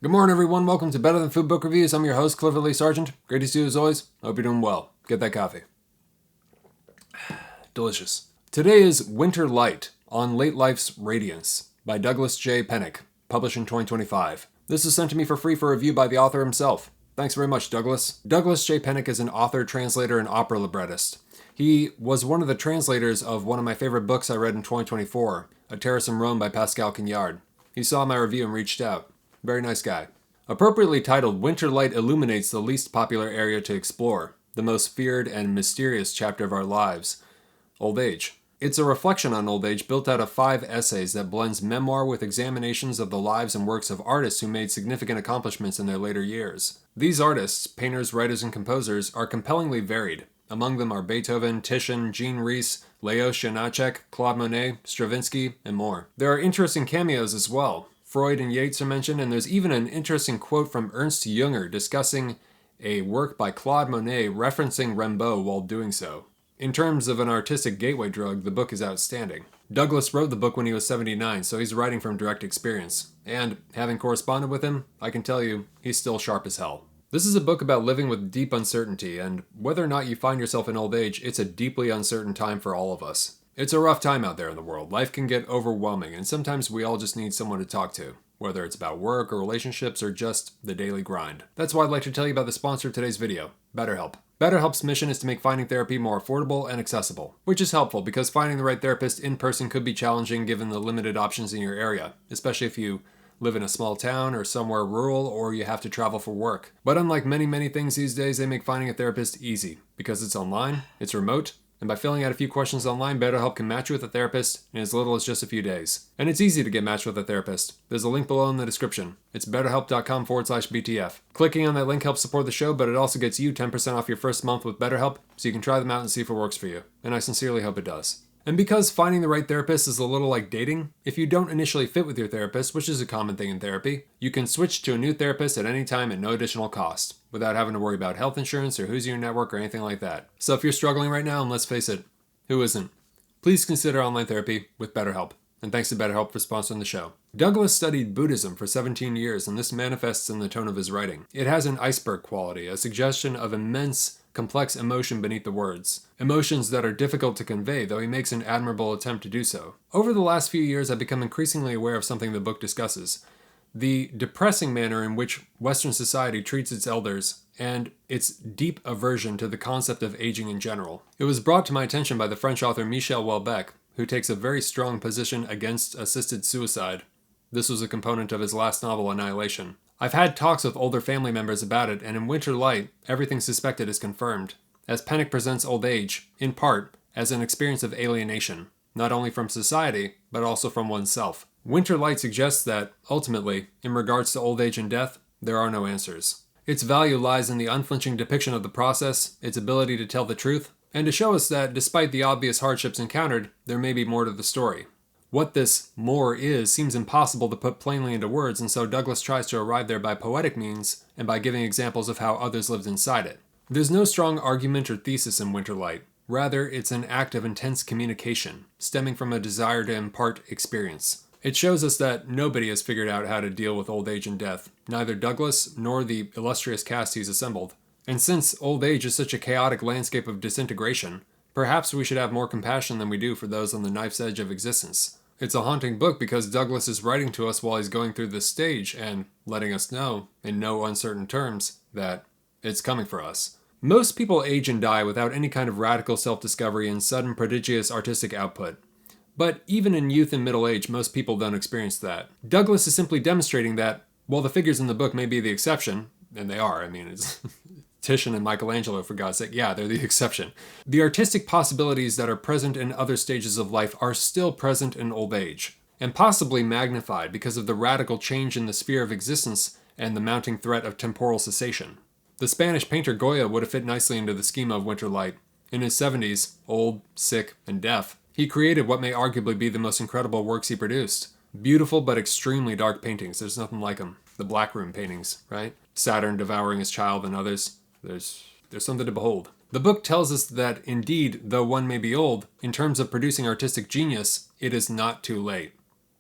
Good morning, everyone. Welcome to Better Than Food Book Reviews. I'm your host, Clifford Lee Sargent. Great to see you as always. Hope you're doing well. Get that coffee. Delicious. Today is Winter Light on Late Life's Radiance by Douglas J. Penick, published in 2025. This is sent to me for free for review by the author himself. Thanks very much, Douglas. Douglas J. Penick is an author, translator, and opera librettist. He was one of the translators of one of my favorite books I read in 2024, A Terrace in Rome by Pascal Quignard. He saw my review and reached out. Very nice guy. Appropriately titled, Winter Light illuminates the least popular area to explore, the most feared and mysterious chapter of our lives, old age. It's a reflection on old age built out of 5 essays that blends memoir with examinations of the lives and works of artists who made significant accomplishments in their later years. These artists, painters, writers, and composers, are compellingly varied. Among them are Beethoven, Titian, Jean Rhys, Leos Janáček, Claude Monet, Stravinsky, and more. There are interesting cameos as well. Freud and Yeats are mentioned, and there's even an interesting quote from Ernst Jünger discussing a work by Claude Monet referencing Rimbaud while doing so. In terms of an artistic gateway drug, the book is outstanding. Douglas wrote the book when he was 79, so he's writing from direct experience. And, having corresponded with him, I can tell you, he's still sharp as hell. This is a book about living with deep uncertainty, and whether or not you find yourself in old age, it's a deeply uncertain time for all of us. It's a rough time out there in the world. Life can get overwhelming, and sometimes we all just need someone to talk to, whether it's about work or relationships or just the daily grind. That's why I'd like to tell you about the sponsor of today's video, BetterHelp. BetterHelp's mission is to make finding therapy more affordable and accessible, which is helpful because finding the right therapist in person could be challenging given the limited options in your area, especially if you live in a small town or somewhere rural or you have to travel for work. But unlike many things these days, they make finding a therapist easy because it's online, it's remote, and by filling out a few questions online, BetterHelp can match you with a therapist in as little as just a few days. And it's easy to get matched with a therapist. There's a link below in the description. It's betterhelp.com/BTF. Clicking on that link helps support the show, but it also gets you 10% off your first month with BetterHelp, so you can try them out and see if it works for you. And I sincerely hope it does. And because finding the right therapist is a little like dating, if you don't initially fit with your therapist, which is a common thing in therapy, you can switch to a new therapist at any time at no additional cost, without having to worry about health insurance or who's in your network or anything like that. So if you're struggling right now, and let's face it, who isn't? Please consider online therapy with BetterHelp. And thanks to BetterHelp for sponsoring the show. Douglas studied Buddhism for 17 years, and this manifests in the tone of his writing. It has an iceberg quality, a suggestion of immense complex emotion beneath the words. Emotions that are difficult to convey, though he makes an admirable attempt to do so. Over the last few years, I've become increasingly aware of something the book discusses. The depressing manner in which Western society treats its elders, and its deep aversion to the concept of aging in general. It was brought to my attention by the French author Michel Houellebecq, who takes a very strong position against assisted suicide. This was a component of his last novel, Annihilation. I've had talks with older family members about it, and in Winter Light, everything suspected is confirmed, as Penick presents old age, in part, as an experience of alienation, not only from society, but also from oneself. Winter Light suggests that, ultimately, in regards to old age and death, there are no answers. Its value lies in the unflinching depiction of the process, its ability to tell the truth, and to show us that, despite the obvious hardships encountered, there may be more to the story. What this more is seems impossible to put plainly into words, and so Douglas tries to arrive there by poetic means and by giving examples of how others lived inside it. There's no strong argument or thesis in Winter Light. Rather, it's an act of intense communication, stemming from a desire to impart experience. It shows us that nobody has figured out how to deal with old age and death, neither Douglas nor the illustrious cast he's assembled. And since old age is such a chaotic landscape of disintegration, perhaps we should have more compassion than we do for those on the knife's edge of existence. It's a haunting book because Douglas is writing to us while he's going through this stage and letting us know, in no uncertain terms, that it's coming for us. Most people age and die without any kind of radical self-discovery and sudden prodigious artistic output. But even in youth and middle age, most people don't experience that. Douglas is simply demonstrating that, while the figures in the book may be the exception, and they are, it's Titian and Michelangelo, for God's sake, yeah, they're the exception. The artistic possibilities that are present in other stages of life are still present in old age, and possibly magnified because of the radical change in the sphere of existence and the mounting threat of temporal cessation. The Spanish painter Goya would have fit nicely into the schema of Winter Light. In his 70s, old, sick, and deaf, he created what may arguably be the most incredible works he produced. Beautiful but extremely dark paintings, there's nothing like them. The Black Room paintings, right? Saturn devouring his child and others. There's something to behold. The book tells us that indeed, though one may be old, in terms of producing artistic genius, it is not too late.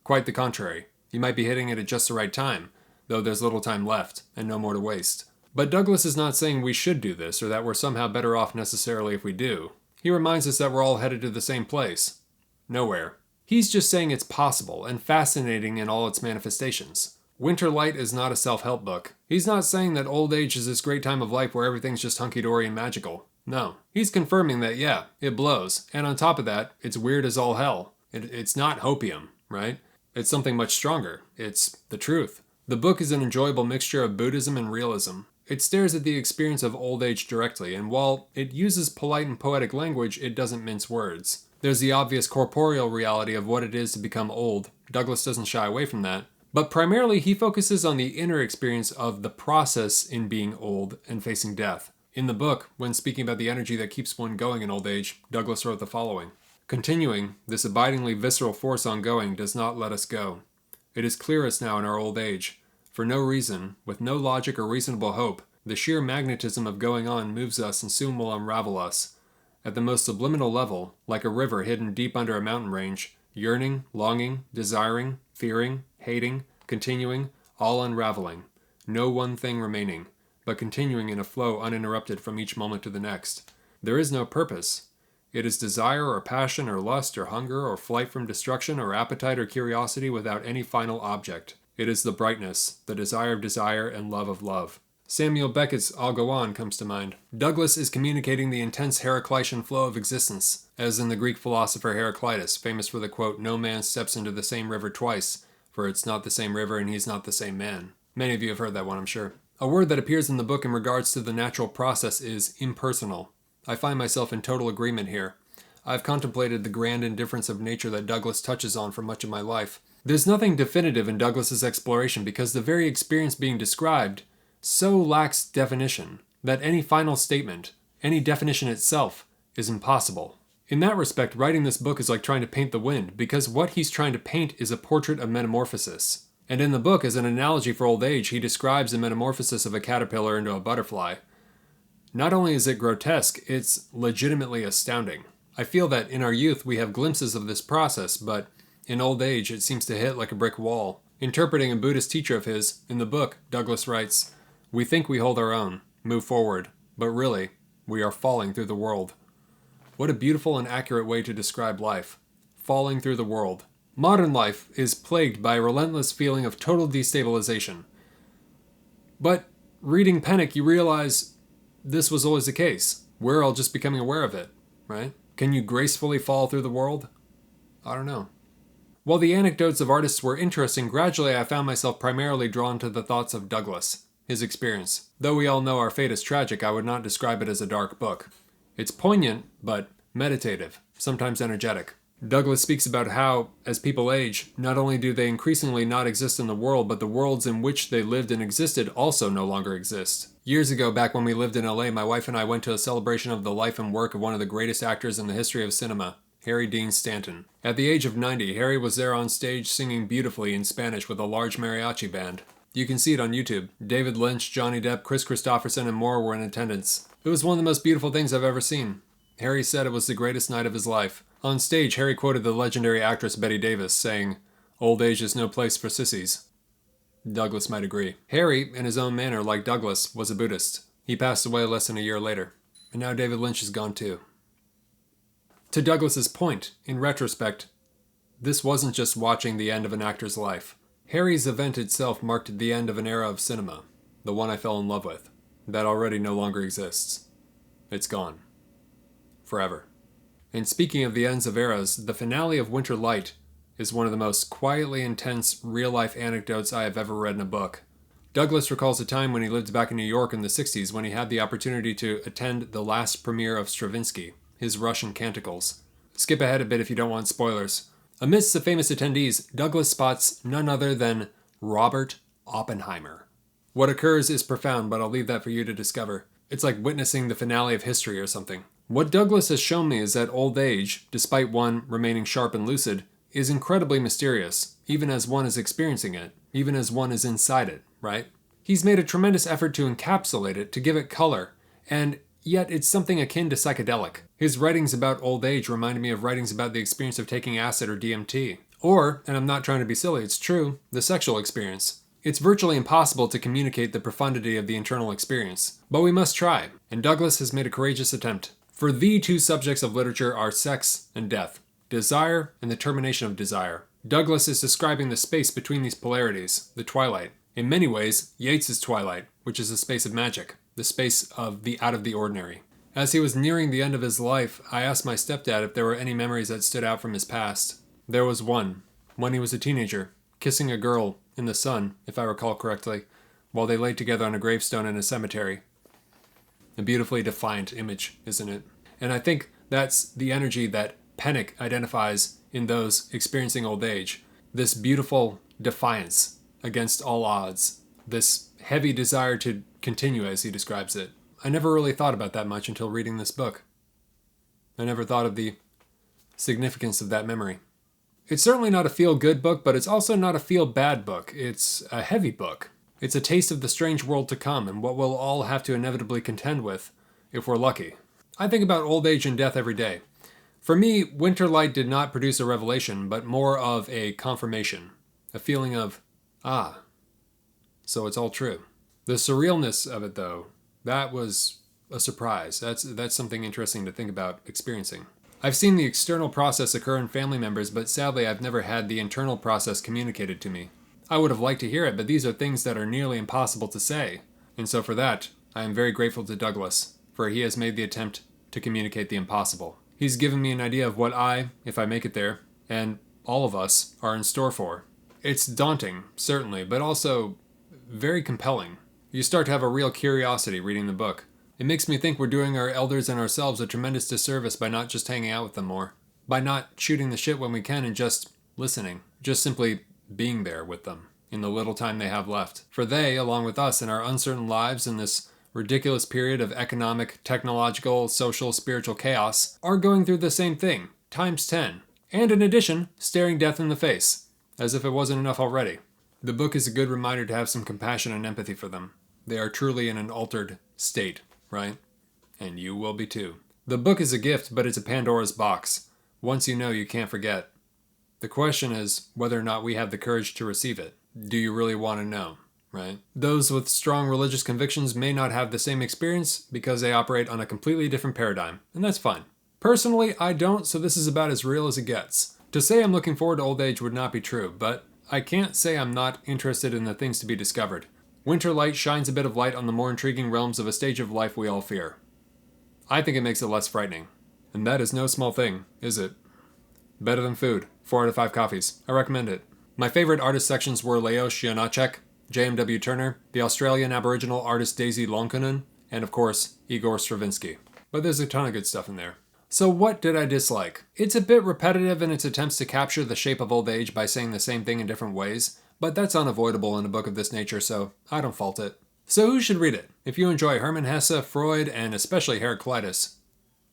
Quite the contrary. You might be hitting it at just the right time. though there's little time left and no more to waste. But Douglas is not saying we should do this or that we're somehow better off necessarily if we do. He reminds us that we're all headed to the same place. Nowhere. He's just saying it's possible and fascinating in all its manifestations. Winter Light is not a self-help book. He's not saying that old age is this great time of life where everything's just hunky-dory and magical. No. He's confirming that, yeah, it blows. And on top of that, it's weird as all hell. It's not hopium, right? It's something much stronger. It's the truth. The book is an enjoyable mixture of Buddhism and realism. It stares at the experience of old age directly, and while it uses polite and poetic language, it doesn't mince words. There's the obvious corporeal reality of what it is to become old. Douglas doesn't shy away from that. But primarily, he focuses on the inner experience of the process in being old and facing death. In the book, when speaking about the energy that keeps one going in old age, Douglas wrote the following. Continuing, this abidingly visceral force ongoing does not let us go. It is clearest now in our old age. For no reason, with no logic or reasonable hope, the sheer magnetism of going on moves us and soon will unravel us. At the most subliminal level, like a river hidden deep under a mountain range, yearning, longing, desiring, fearing, hating, continuing, all unraveling. No one thing remaining, but continuing in a flow uninterrupted from each moment to the next. There is no purpose. It is desire or passion or lust or hunger or flight from destruction or appetite or curiosity without any final object. It is the brightness, the desire of desire and love of love. Samuel Beckett's I'll Go On comes to mind. Douglas is communicating the intense Heraclitean flow of existence, as in the Greek philosopher Heraclitus, famous for the quote, "No man steps into the same river twice, for it's not the same river and he's not the same man." Many of you have heard that one, I'm sure. A word that appears in the book in regards to the natural process is impersonal. I find myself in total agreement here. I've contemplated the grand indifference of nature that Douglas touches on for much of my life. There's nothing definitive in Douglas's exploration because the very experience being described so lacks definition that any final statement, any definition itself, is impossible. In that respect, writing this book is like trying to paint the wind, because what he's trying to paint is a portrait of metamorphosis. And in the book, as an analogy for old age, he describes the metamorphosis of a caterpillar into a butterfly. Not only is it grotesque, it's legitimately astounding. I feel that in our youth we have glimpses of this process, but in old age it seems to hit like a brick wall. Interpreting a Buddhist teacher of his, in the book, Douglas writes, "We think we hold our own, move forward, but really, we are falling through the world." What a beautiful and accurate way to describe life. Falling through the world. Modern life is plagued by a relentless feeling of total destabilization. But reading Penick, you realize this was always the case. We're all just becoming aware of it, right? Can you gracefully fall through the world? I don't know. While the anecdotes of artists were interesting, gradually I found myself primarily drawn to the thoughts of Douglas, his experience. Though we all know our fate is tragic, I would not describe it as a dark book. It's poignant, but meditative, sometimes energetic. Douglas speaks about how, as people age, not only do they increasingly not exist in the world, but the worlds in which they lived and existed also no longer exist. Years ago, back when we lived in LA, my wife and I went to a celebration of the life and work of one of the greatest actors in the history of cinema, Harry Dean Stanton. At the age of 90, Harry was there on stage singing beautifully in Spanish with a large mariachi band. You can see it on YouTube. David Lynch, Johnny Depp, Chris Christopherson, and more were in attendance. It was one of the most beautiful things I've ever seen. Harry said it was the greatest night of his life. On stage, Harry quoted the legendary actress Bette Davis, saying, "Old age is no place for sissies." Douglas might agree. Harry, in his own manner, like Douglas, was a Buddhist. He passed away less than a year later. And now David Lynch is gone too. To Douglas's point, in retrospect, this wasn't just watching the end of an actor's life. Harry's event itself marked the end of an era of cinema, the one I fell in love with, that already no longer exists. It's gone. Forever. And speaking of the ends of eras, the finale of Winter Light is one of the most quietly intense real-life anecdotes I have ever read in a book. Douglas recalls a time when he lived back in New York in the 60s when he had the opportunity to attend the last premiere of Stravinsky, his Russian Canticles. Skip ahead a bit if you don't want spoilers. Amidst the famous attendees, Douglas spots none other than Robert Oppenheimer. What occurs is profound, but I'll leave that for you to discover. It's like witnessing the finale of history or something. What Douglas has shown me is that old age, despite one remaining sharp and lucid, is incredibly mysterious, even as one is experiencing it, even as one is inside it, right? He's made a tremendous effort to encapsulate it, to give it color, and yet it's something akin to psychedelic. His writings about old age reminded me of writings about the experience of taking acid or DMT. Or, and I'm not trying to be silly, it's true, the sexual experience. It's virtually impossible to communicate the profundity of the internal experience, but we must try, and Douglas has made a courageous attempt. For the two subjects of literature are sex and death, desire and the termination of desire. Douglas is describing the space between these polarities, the twilight. In many ways, Yeats's twilight, which is the space of magic, the space of the out of the ordinary. As he was nearing the end of his life, I asked my stepdad if there were any memories that stood out from his past. There was one, when he was a teenager, kissing a girl in the sun, if I recall correctly, while they lay together on a gravestone in a cemetery. A beautifully defiant image, isn't it? And I think that's the energy that Penick identifies in those experiencing old age. This beautiful defiance against all odds. This heavy desire to continue, as he describes it. I never really thought about that much until reading this book. I never thought of the significance of that memory. It's certainly not a feel-good book, but it's also not a feel-bad book. It's a heavy book. It's a taste of the strange world to come and what we'll all have to inevitably contend with, if we're lucky. I think about old age and death every day. For me, Winterlight did not produce a revelation, but more of a confirmation. A feeling of, so it's all true. The surrealness of it, though, that was a surprise. That's something interesting to think about experiencing. I've seen the external process occur in family members, but sadly I've never had the internal process communicated to me. I would have liked to hear it, but these are things that are nearly impossible to say. And so for that, I am very grateful to Douglas, for he has made the attempt to communicate the impossible. He's given me an idea of what I, if I make it there, and all of us, are in store for. It's daunting, certainly, but also very compelling. You start to have a real curiosity reading the book. It makes me think we're doing our elders and ourselves a tremendous disservice by not just hanging out with them more. By not shooting the shit when we can and just listening. Just simply being there with them in the little time they have left. For they, along with us in our uncertain lives in this ridiculous period of economic, technological, social, spiritual chaos, are going through the same thing, times 10. And in addition, staring death in the face, as if it wasn't enough already. The book is a good reminder to have some compassion and empathy for them. They are truly in an altered state, right? And you will be too. The book is a gift, but it's a Pandora's box. Once you know, you can't forget. The question is whether or not we have the courage to receive it. Do you really want to know, right? Those with strong religious convictions may not have the same experience because they operate on a completely different paradigm, and that's fine. Personally, I don't, so this is about as real as it gets. To say I'm looking forward to old age would not be true, but I can't say I'm not interested in the things to be discovered. Winterlight shines a bit of light on the more intriguing realms of a stage of life we all fear. I think it makes it less frightening. And that is no small thing, is it? Better than food. 4 out of 5 coffees. I recommend it. My favorite artist sections were Leos Janacek, J.M.W. Turner, the Australian Aboriginal artist Daisy Lonkonen, and of course, Igor Stravinsky. But there's a ton of good stuff in there. So what did I dislike? It's a bit repetitive in its attempts to capture the shape of old age by saying the same thing in different ways, but that's unavoidable in a book of this nature, so I don't fault it. So who should read it? If you enjoy Hermann Hesse, Freud, and especially Heraclitus,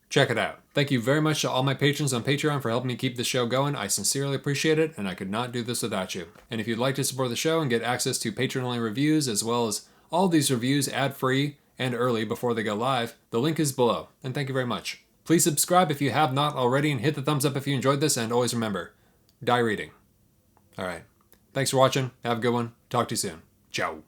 check it out. Thank you very much to all my patrons on Patreon for helping me keep this show going. I sincerely appreciate it, and I could not do this without you. And if you'd like to support the show and get access to Patron-Only Reviews, as well as all these reviews ad-free and early before they go live, the link is below. And thank you very much. Please subscribe if you have not already, and hit the thumbs up if you enjoyed this, and always remember, die reading. Alright. Thanks for watching. Have a good one. Talk to you soon. Ciao.